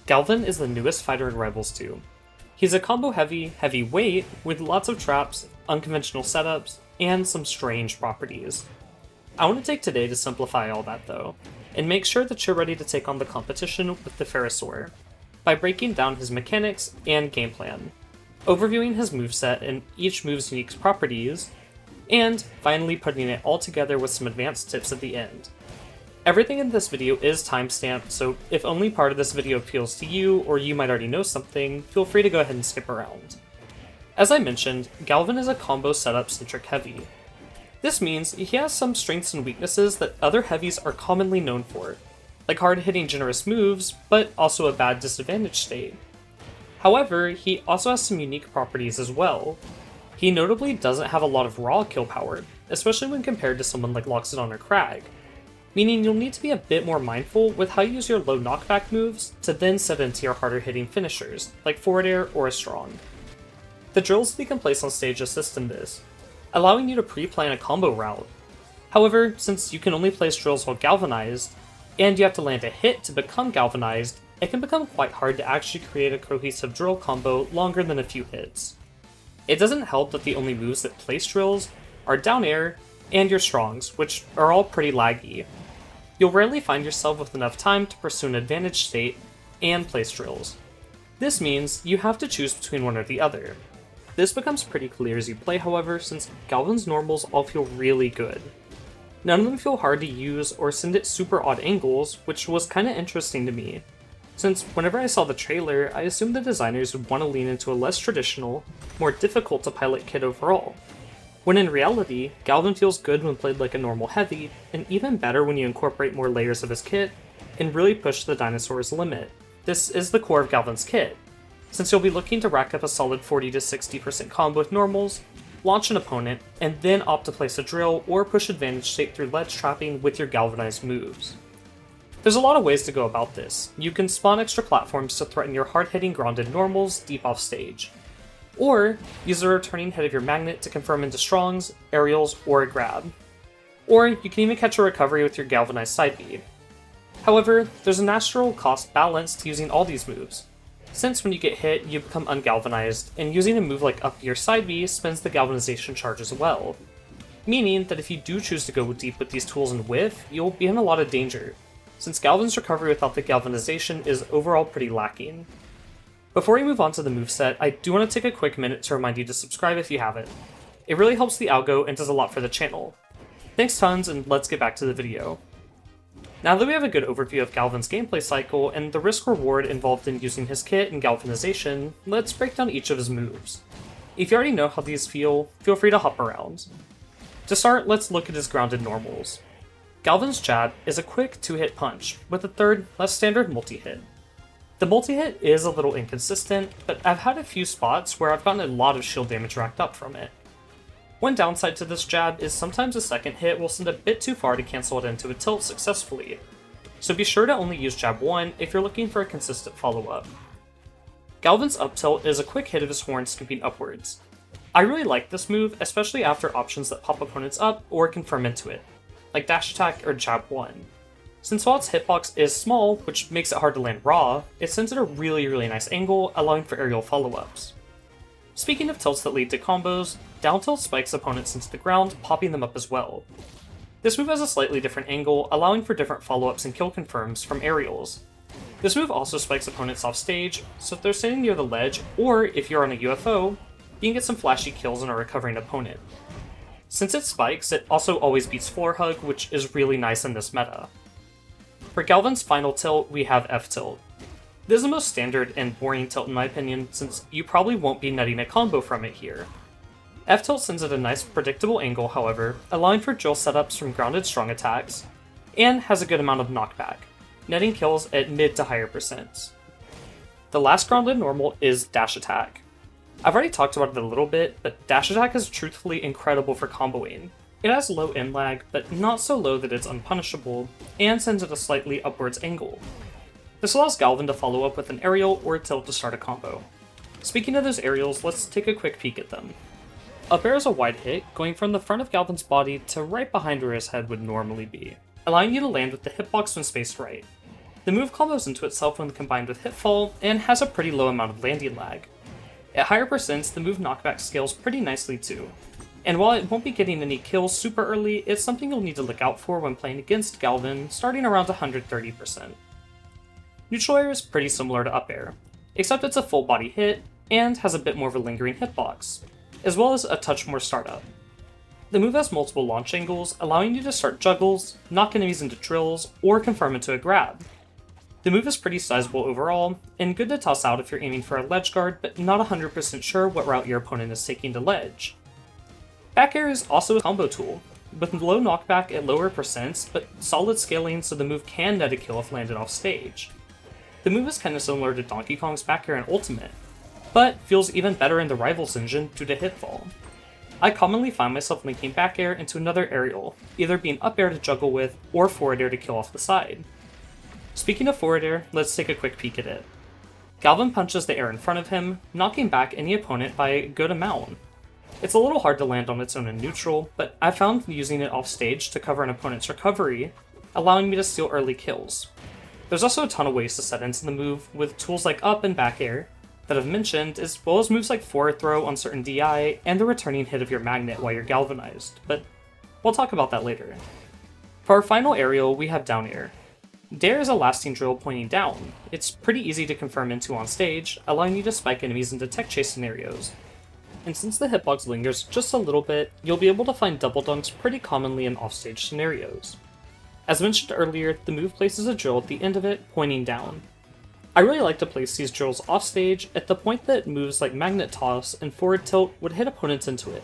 Galvan is the newest fighter in Rivals 2. He's a combo heavy weight with lots of traps, unconventional setups, and some strange properties. I want to take today to simplify all that though, and make sure that you're ready to take on the competition with the Pharosaur, by breaking down his mechanics and game plan, overviewing his moveset and each move's unique properties, and finally putting it all together with some advanced tips at the end. Everything in this video is timestamped, so if only part of this video appeals to you or you might already know something, feel free to go ahead and skip around. As I mentioned, Galvan is a combo setup centric heavy. This means he has some strengths and weaknesses that other heavies are commonly known for, like hard-hitting generous moves, but also a bad disadvantage state. However, he also has some unique properties as well. He notably doesn't have a lot of raw kill power, especially when compared to someone like Loxodon or Crag, meaning you'll need to be a bit more mindful with how you use your low knockback moves to then set into your harder hitting finishers, like forward air or a strong. The drills that you can place on stage assist in this, allowing you to pre-plan a combo route. However, since you can only place drills while galvanized, and you have to land a hit to become galvanized, it can become quite hard to actually create a cohesive drill combo longer than a few hits. It doesn't help that the only moves that place drills are down air and your strongs, which are all pretty laggy. You'll rarely find yourself with enough time to pursue an advantage state and place drills. This means you have to choose between one or the other. This becomes pretty clear as you play, however, since Galvan's normals all feel really good. None of them feel hard to use or send at super odd angles, which was kinda interesting to me, since whenever I saw the trailer, I assumed the designers would want to lean into a less traditional, more difficult to pilot kit overall, when in reality, Galvan feels good when played like a normal heavy, and even better when you incorporate more layers of his kit and really push the dinosaur's limit. This is the core of Galvan's kit, since you'll be looking to rack up a solid 40 to 60% combo with normals, launch an opponent, and then opt to place a drill or push advantage state through ledge trapping with your galvanized moves. There's a lot of ways to go about this. You can spawn extra platforms to threaten your hard-hitting grounded normals deep off stage, or use a returning head of your magnet to confirm into strongs, aerials, or a grab. Or you can even catch a recovery with your galvanized side B. However, there's a natural cost balance to using all these moves, since when you get hit, you become ungalvanized, and using a move like up your side B spends the galvanization charge as well, meaning that if you do choose to go deep with these tools and whiff, you'll be in a lot of danger, since Galvan's recovery without the galvanization is overall pretty lacking. Before we move on to the moveset, I do want to take a quick minute to remind you to subscribe if you haven't. It really helps the algo and does a lot for the channel. Thanks tons, and let's get back to the video. Now that we have a good overview of Galvan's gameplay cycle and the risk-reward involved in using his kit and galvanization, let's break down each of his moves. If you already know how these feel free to hop around. To start, let's look at his grounded normals. Galvan's jab is a quick 2-hit punch, with a third, less standard multi-hit. The multi-hit is a little inconsistent, but I've had a few spots where I've gotten a lot of shield damage racked up from it. One downside to this jab is sometimes a second hit will send a bit too far to cancel it into a tilt successfully, so be sure to only use jab 1 if you're looking for a consistent follow-up. Galvan's up tilt is a quick hit of his horn scooping upwards. I really like this move, especially after options that pop opponents up or confirm into it, like dash attack or jab 1. Since while its hitbox is small, which makes it hard to land raw, it sends at a really nice angle, allowing for aerial follow-ups. Speaking of tilts that lead to combos, down tilt spikes opponents into the ground, popping them up as well. This move has a slightly different angle, allowing for different follow-ups and kill confirms from aerials. This move also spikes opponents off stage, so if they're standing near the ledge, or if you're on a UFO, you can get some flashy kills on a recovering opponent. Since it spikes, it also always beats floor hug, which is really nice in this meta. For Galvan's final tilt, we have F tilt. This is the most standard and boring tilt in my opinion, since you probably won't be netting a combo from it here. F tilt sends at a nice predictable angle, however, allowing for drill setups from grounded strong attacks, and has a good amount of knockback, netting kills at mid to higher percents. The last grounded normal is dash attack. I've already talked about it a little bit, but dash attack is truthfully incredible for comboing. It has low end lag, but not so low that it's unpunishable, and sends at a slightly upwards angle. This allows Galvan to follow up with an aerial or a tilt to start a combo. Speaking of those aerials, let's take a quick peek at them. Up air is a wide hit, going from the front of Galvan's body to right behind where his head would normally be, allowing you to land with the hitbox when spaced right. The move combos into itself when combined with hitfall, and has a pretty low amount of landing lag. At higher percents, the move knockback scales pretty nicely too. And while it won't be getting any kills super early, it's something you'll need to look out for when playing against Galvan, starting around 130%. Neutral air is pretty similar to up air, except it's a full body hit, and has a bit more of a lingering hitbox, as well as a touch more startup. The move has multiple launch angles, allowing you to start juggles, knock enemies into drills, or confirm into a grab. The move is pretty sizable overall, and good to toss out if you're aiming for a ledge guard but not 100% sure what route your opponent is taking to ledge. Back air is also a combo tool, with low knockback at lower percents, but solid scaling so the move can net a kill if landed off stage. The move is kinda similar to Donkey Kong's back air in Ultimate, but feels even better in the Rivals engine due to hitfall. I commonly find myself linking back air into another aerial, either being up air to juggle with, or forward air to kill off the side. Speaking of forward air, let's take a quick peek at it. Galvan punches the air in front of him, knocking back any opponent by a good amount. It's a little hard to land on its own in neutral, but I found using it off stage to cover an opponent's recovery, allowing me to steal early kills. There's also a ton of ways to set into the move, with tools like up and back air that I've mentioned, as well as moves like forward throw on certain DI, and the returning hit of your magnet while you're galvanized, but we'll talk about that later. For our final aerial, we have down air. Dare is a lasting drill pointing down. It's pretty easy to confirm into on stage, allowing you to spike enemies into tech chase scenarios. And since the hitbox lingers just a little bit, you'll be able to find double dunks pretty commonly in offstage scenarios. As mentioned earlier, the move places a drill at the end of it, pointing down. I really like to place these drills offstage at the point that moves like magnet toss and forward tilt would hit opponents into it,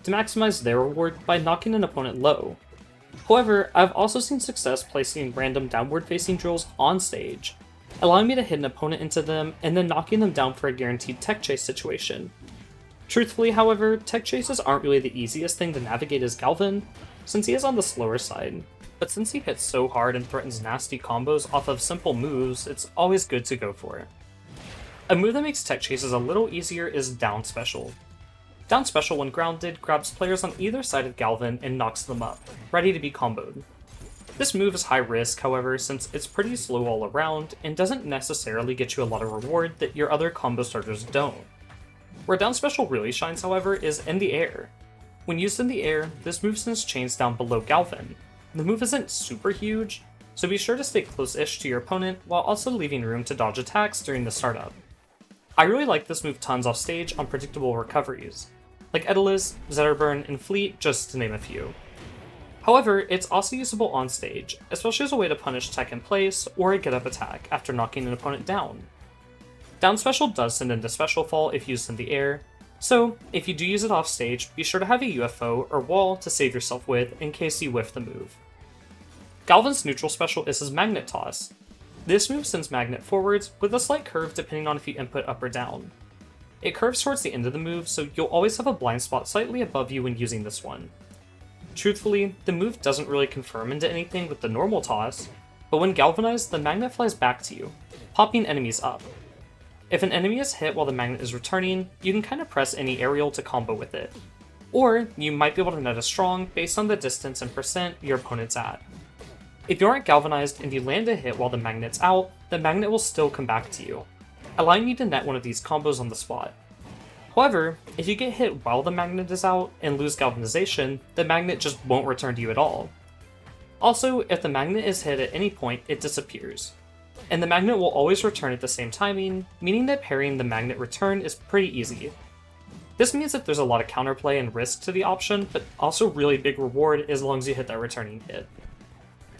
to maximize their reward by knocking an opponent low. However, I've also seen success placing random downward-facing drills on stage, allowing me to hit an opponent into them and then knocking them down for a guaranteed tech chase situation. Truthfully, however, tech chases aren't really the easiest thing to navigate as Galvan, since he is on the slower side, but since he hits so hard and threatens nasty combos off of simple moves, it's always good to go for it. A move that makes tech chases a little easier is Down Special. Down Special, when grounded, grabs players on either side of Galvan and knocks them up, ready to be comboed. This move is high risk, however, since it's pretty slow all around and doesn't necessarily get you a lot of reward that your other combo starters don't. Where Down Special really shines, however, is in the air. When used in the air, this move sends chains down below Galvan. The move isn't super huge, so be sure to stay close-ish to your opponent while also leaving room to dodge attacks during the startup. I really like this move tons off stage on predictable recoveries, like Edelus, Zetterburn, and Fleet, just to name a few. However, it's also usable on stage, especially as a way to punish tech in place or a get-up attack after knocking an opponent down. Down Special does send into Special Fall if used in the air, so if you do use it off stage, be sure to have a UFO or wall to save yourself with in case you whiff the move. Galvan's neutral special is his Magnet Toss. This move sends Magnet forwards with a slight curve depending on if you input up or down. It curves towards the end of the move, so you'll always have a blind spot slightly above you when using this one. Truthfully, the move doesn't really confirm into anything with the normal toss, but when galvanized, the magnet flies back to you, popping enemies up. If an enemy is hit while the magnet is returning, you can kinda press any aerial to combo with it. Or, you might be able to net a strong based on the distance and percent your opponent's at. If you aren't galvanized and you land a hit while the magnet's out, the magnet will still come back to you, allowing you to net one of these combos on the spot. However, if you get hit while the magnet is out and lose galvanization, the magnet just won't return to you at all. Also, if the magnet is hit at any point, it disappears, and the magnet will always return at the same timing, meaning that parrying the magnet return is pretty easy. This means that there's a lot of counterplay and risk to the option, but also really big reward as long as you hit that returning hit.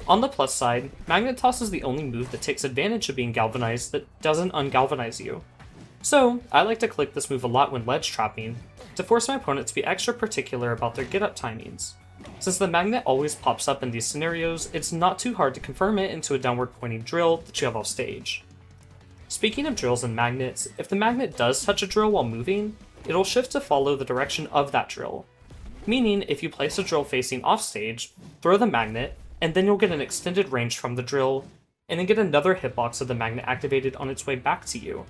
On the plus side, Magnet Toss is the only move that takes advantage of being galvanized that doesn't ungalvanize you. So, I like to click this move a lot when ledge trapping, to force my opponent to be extra particular about their get-up timings. Since the magnet always pops up in these scenarios, it's not too hard to confirm it into a downward pointing drill that you have off stage. Speaking of drills and magnets, if the magnet does touch a drill while moving, it'll shift to follow the direction of that drill. Meaning, if you place a drill facing off stage, throw the magnet, and then you'll get an extended range from the drill, and then get another hitbox of the magnet activated on its way back to you,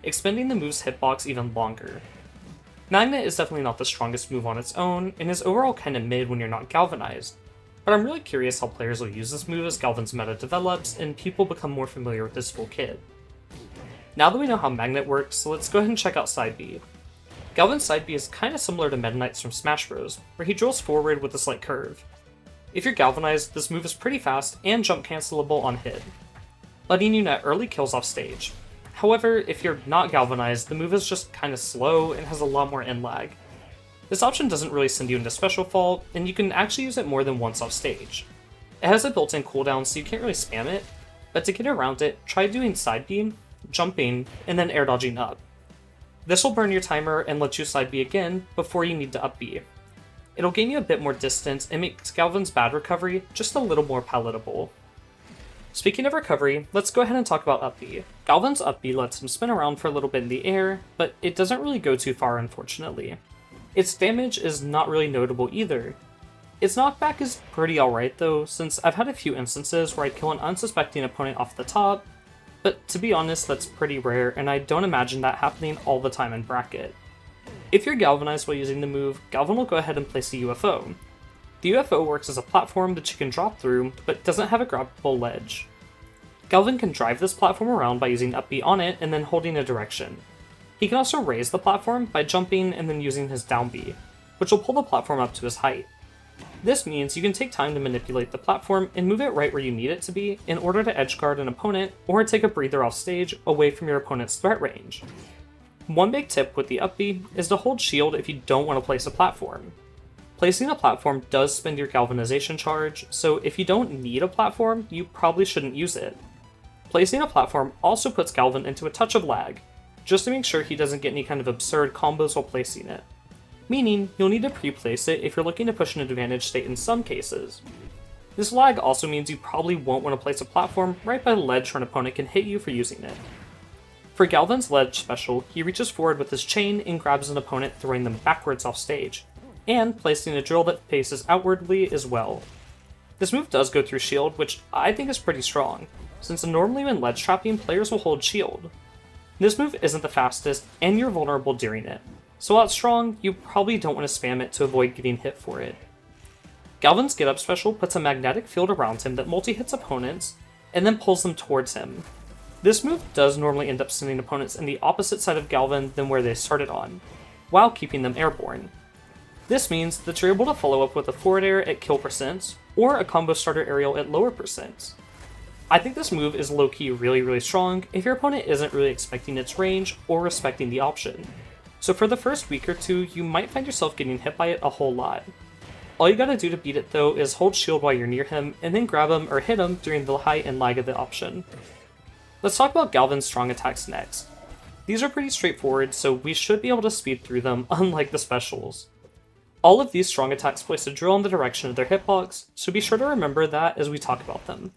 expanding the move's hitbox even longer. Magnet is definitely not the strongest move on its own, and is overall kinda mid when you're not galvanized, but I'm really curious how players will use this move as Galvan's meta develops and people become more familiar with this full kit. Now that we know how Magnet works, let's go ahead and check out Side B. Galvan's Side B is kinda similar to Meta Knight's from Smash Bros, where he drills forward with a slight curve. If you're galvanized, this move is pretty fast and jump cancelable on hit, letting you net early kills off stage. However, if you're not galvanized, the move is just kinda slow and has a lot more end lag. This option doesn't really send you into special fall, and you can actually use it more than once off stage. It has a built-in cooldown, so you can't really spam it, but to get around it, try doing side beam, jumping, and then air dodging up. This will burn your timer and let you side B again before you need to up B. It'll gain you a bit more distance and makes Galvan's bad recovery just a little more palatable. Speaking of recovery, let's go ahead and talk about up B. Galvan's up B lets him spin around for a little bit in the air, but it doesn't really go too far unfortunately. Its damage is not really notable either. Its knockback is pretty alright though, since I've had a few instances where I kill an unsuspecting opponent off the top, but to be honest that's pretty rare and I don't imagine that happening all the time in bracket. If you're galvanized while using the move, Galvan will go ahead and place a UFO. The UFO works as a platform that you can drop through, but doesn't have a grabbable ledge. Galvan can drive this platform around by using up B on it and then holding a direction. He can also raise the platform by jumping and then using his down B, which will pull the platform up to his height. This means you can take time to manipulate the platform and move it right where you need it to be in order to edgeguard an opponent or take a breather off stage away from your opponent's threat range. One big tip with the up B is to hold shield if you don't want to place a platform. Placing a platform does spend your galvanization charge, so if you don't need a platform, you probably shouldn't use it. Placing a platform also puts Galvan into a touch of lag, just to make sure he doesn't get any kind of absurd combos while placing it. Meaning, you'll need to pre-place it if you're looking to push an advantage state in some cases. This lag also means you probably won't want to place a platform right by the ledge where an opponent can hit you for using it. For Galvan's ledge special, he reaches forward with his chain and grabs an opponent, throwing them backwards off stage, and placing a drill that faces outwardly as well. This move does go through shield, which I think is pretty strong, since normally when ledge trapping, players will hold shield. This move isn't the fastest, and you're vulnerable during it, so while it's strong, you probably don't want to spam it to avoid getting hit for it. Galvan's Get Up special puts a magnetic field around him that multi-hits opponents, and then pulls them towards him. This move does normally end up sending opponents in the opposite side of Galvan than where they started on, while keeping them airborne. This means that you're able to follow up with a forward air at kill percents, or a combo starter aerial at lower percents. I think this move is low-key really strong if your opponent isn't really expecting its range or respecting the option. So for the first week or two, you might find yourself getting hit by it a whole lot. All you gotta do to beat it though is hold shield while you're near him, and then grab him or hit him during the height and lag of the option. Let's talk about Galvan's strong attacks next. These are pretty straightforward, so we should be able to speed through them, unlike the specials. All of these strong attacks place a drill in the direction of their hitbox, so be sure to remember that as we talk about them.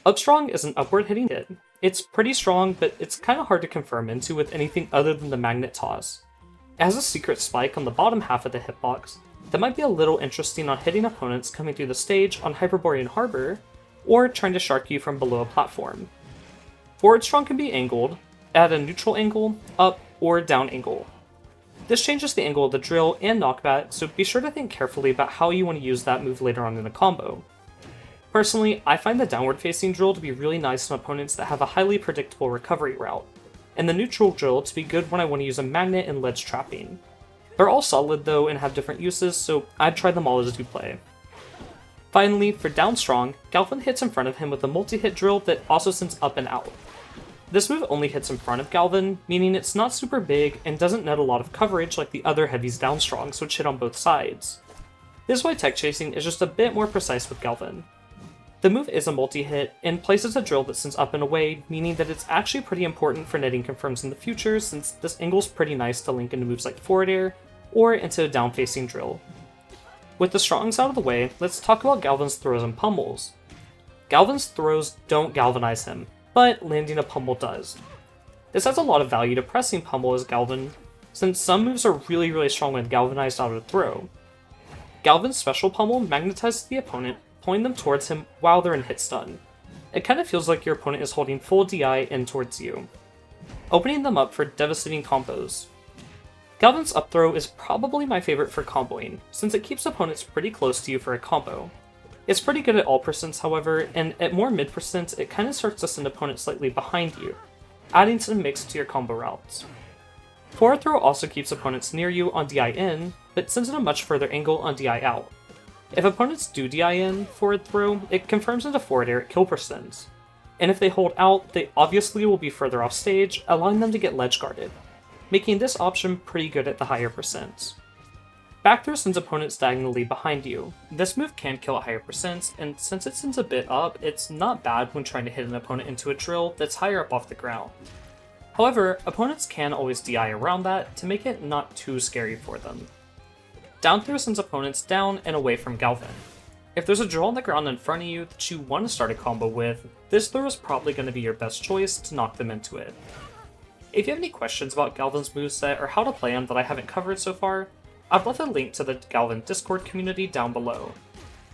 Up strong is an upward hitting hit. It's pretty strong, but it's kinda hard to confirm into with anything other than the magnet toss. It has a secret spike on the bottom half of the hitbox that might be a little interesting on hitting opponents coming through the stage on Hyperborean Harbor, or trying to shark you from below a platform. Forward strong can be angled, at a neutral angle, up, or down angle. This changes the angle of the drill and knockback, so be sure to think carefully about how you want to use that move later on in a combo. Personally, I find the downward facing drill to be really nice on opponents that have a highly predictable recovery route, and the neutral drill to be good when I want to use a magnet and ledge trapping. They're all solid though and have different uses, so I'd try them all as you play. Finally, for down strong, Galvan hits in front of him with a multi-hit drill that also sends up and out. This move only hits in front of Galvan, meaning it's not super big and doesn't net a lot of coverage like the other heavies down strongs, which hit on both sides. This is why tech chasing is just a bit more precise with Galvan. The move is a multi-hit, and places a drill that sends up and away, meaning that it's actually pretty important for netting confirms in the future since this angle's pretty nice to link into moves like forward air, or into a down-facing drill. With the strongs out of the way, let's talk about Galvan's throws and pummels. Galvan's throws don't galvanize him, but landing a pummel does. This adds a lot of value to pressing pummel as Galvan, since some moves are really strong when galvanized out of the throw. Galvan's special pummel magnetizes the opponent, pulling them towards him while they're in hit stun. It kind of feels like your opponent is holding full DI in towards you, opening them up for devastating combos. Galvan's up throw is probably my favorite for comboing, since it keeps opponents pretty close to you for a combo. It's pretty good at all percents, however, and at more mid percents, it kind of starts to send opponents slightly behind you, adding some mix to your combo routes. Forward throw also keeps opponents near you on DI in, but sends it a much further angle on DI out. If opponents do DI in forward throw, it confirms into forward air at kill percents, and if they hold out, they obviously will be further off stage, allowing them to get ledge guarded, making this option pretty good at the higher percents. Back throw sends opponents diagonally behind you. This move can kill at higher percents, and since it sends a bit up, it's not bad when trying to hit an opponent into a drill that's higher up off the ground. However, opponents can always DI around that to make it not too scary for them. Down throw sends opponents down and away from Galvan. If there's a drill on the ground in front of you that you want to start a combo with, this throw is probably going to be your best choice to knock them into it. If you have any questions about Galvan's moveset or how to play him that I haven't covered so far, I've left a link to the Galvan Discord community down below.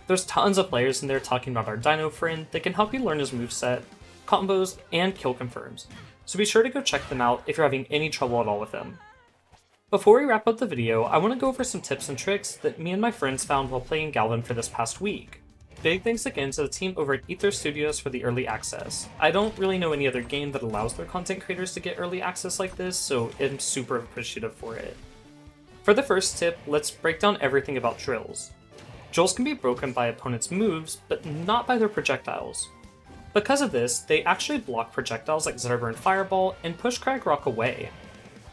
There's tons of players in there talking about our Dino friend that can help you learn his moveset, combos, and kill confirms, so be sure to go check them out if you're having any trouble at all with him. Before we wrap up the video, I want to go over some tips and tricks that me and my friends found while playing Galvan for this past week. Big thanks again to the team over at Ether Studios for the early access. I don't really know any other game that allows their content creators to get early access like this, so I'm super appreciative for it. For the first tip, let's break down everything about drills. Drills can be broken by opponents' moves, but not by their projectiles. Because of this, they actually block projectiles like Zerber and Fireball and push Crag Rock away.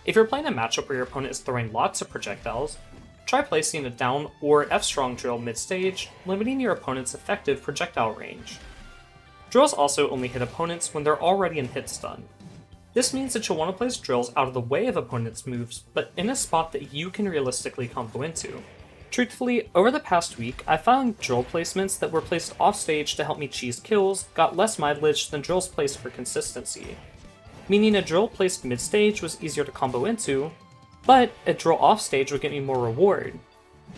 If you're playing a matchup where your opponent is throwing lots of projectiles, try placing a down or F-strong drill mid-stage, limiting your opponent's effective projectile range. Drills also only hit opponents when they're already in hit stun. This means that you'll want to place drills out of the way of opponents' moves, but in a spot that you can realistically combo into. Truthfully, over the past week, I found drill placements that were placed off stage to help me cheese kills got less mileage than drills placed for consistency. Meaning a drill placed mid-stage was easier to combo into, but a drill off-stage would get me more reward.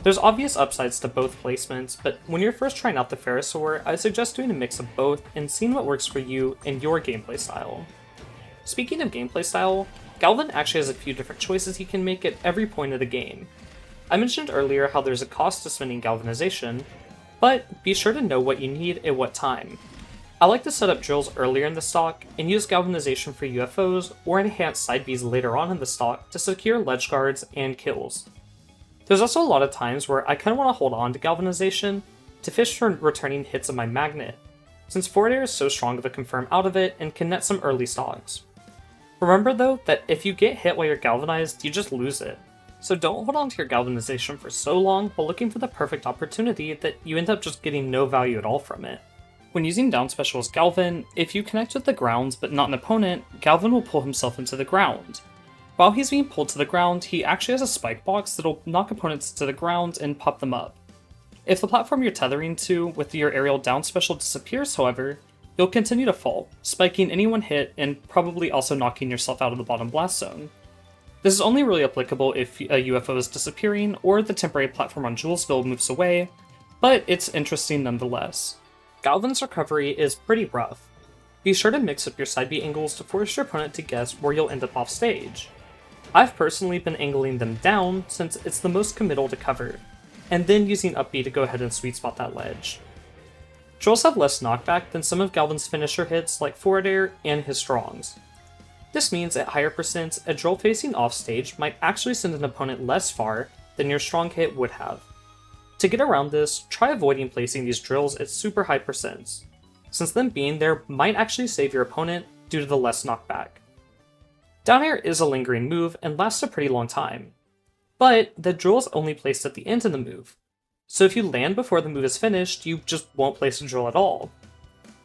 There's obvious upsides to both placements, but when you're first trying out the Pherosaur, I suggest doing a mix of both and seeing what works for you and your gameplay style. Speaking of gameplay style, Galvan actually has a few different choices he can make at every point of the game. I mentioned earlier how there's a cost to spending Galvanization, but be sure to know what you need at what time. I like to set up drills earlier in the stock and use Galvanization for UFOs or enhance side Bs later on in the stock to secure ledge guards and kills. There's also a lot of times where I kind of want to hold on to Galvanization to fish for returning hits of my Magnet, since forward air is so strong of a confirm out of it and can net some early stocks. Remember though that if you get hit while you're galvanized, you just lose it, so don't hold on to your Galvanization for so long while looking for the perfect opportunity that you end up just getting no value at all from it. When using down special as Galvan, if you connect with the ground but not an opponent, Galvan will pull himself into the ground. While he's being pulled to the ground, he actually has a spike box that'll knock opponents to the ground and pop them up. If the platform you're tethering to with your aerial down special disappears, however, you'll continue to fall, spiking anyone hit and probably also knocking yourself out of the bottom blast zone. This is only really applicable if a UFO is disappearing or the temporary platform on Julesville moves away, but it's interesting nonetheless. Galvan's recovery is pretty rough. Be sure to mix up your side B angles to force your opponent to guess where you'll end up off stage. I've personally been angling them down since it's the most committal to cover, and then using up B to go ahead and sweet spot that ledge. Drills have less knockback than some of Galvan's finisher hits like forward air and his strongs. This means at higher percents, a drill facing off stage might actually send an opponent less far than your strong hit would have. To get around this, try avoiding placing these drills at super high percents, since them being there might actually save your opponent due to the less knockback. Down air is a lingering move and lasts a pretty long time, but the drill is only placed at the end of the move, so if you land before the move is finished, you just won't place a drill at all.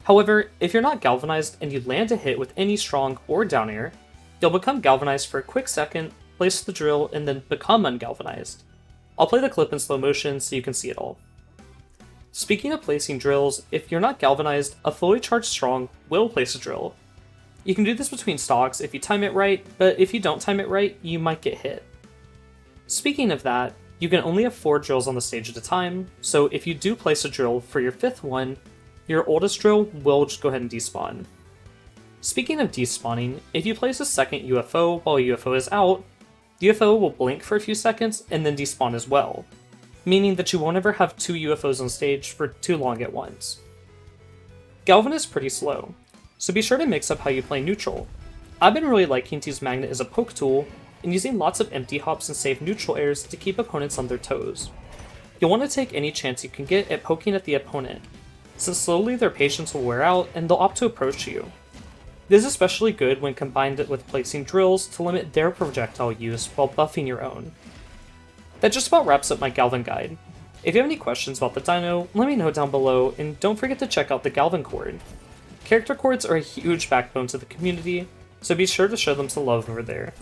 However, if you're not galvanized and you land a hit with any strong or down air, you'll become galvanized for a quick second, place the drill, and then become ungalvanized. I'll play the clip in slow motion so you can see it all. Speaking of placing drills, if you're not galvanized, a fully charged strong will place a drill. You can do this between stocks if you time it right, but if you don't time it right, you might get hit. Speaking of that, you can only have 4 drills on the stage at a time, so if you do place a drill for your 5th one, your oldest drill will just go ahead and despawn. Speaking of despawning, if you place a second UFO while a UFO is out, the UFO will blink for a few seconds and then despawn as well. meaning that you won't ever have two UFOs on stage for too long at once. Galvan is pretty slow, so be sure to mix up how you play neutral. I've been really liking to use Magnet as a poke tool, and using lots of empty hops and safe neutral airs to keep opponents on their toes. You'll want to take any chance you can get at poking at the opponent, since slowly their patience will wear out and they'll opt to approach you. This is especially good when combined with placing drills to limit their projectile use while buffing your own. That just about wraps up my Galvan guide. If you have any questions about the dino, let me know down below, and don't forget to check out the Galvan cord. Character cords are a huge backbone to the community, so be sure to show them some love over there.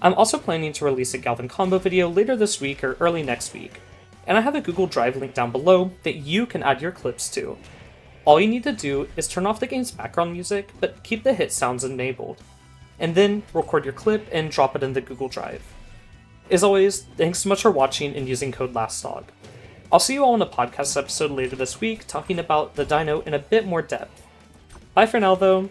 I'm also planning to release a Galvan combo video later this week or early next week, and I have a Google Drive link down below that you can add your clips to. All you need to do is turn off the game's background music, but keep the hit sounds enabled, and then record your clip and drop it in the Google Drive. As always, thanks so much for watching and using code LASTDOG. I'll see you all in a podcast episode later this week talking about the dino in a bit more depth. Bye for now though.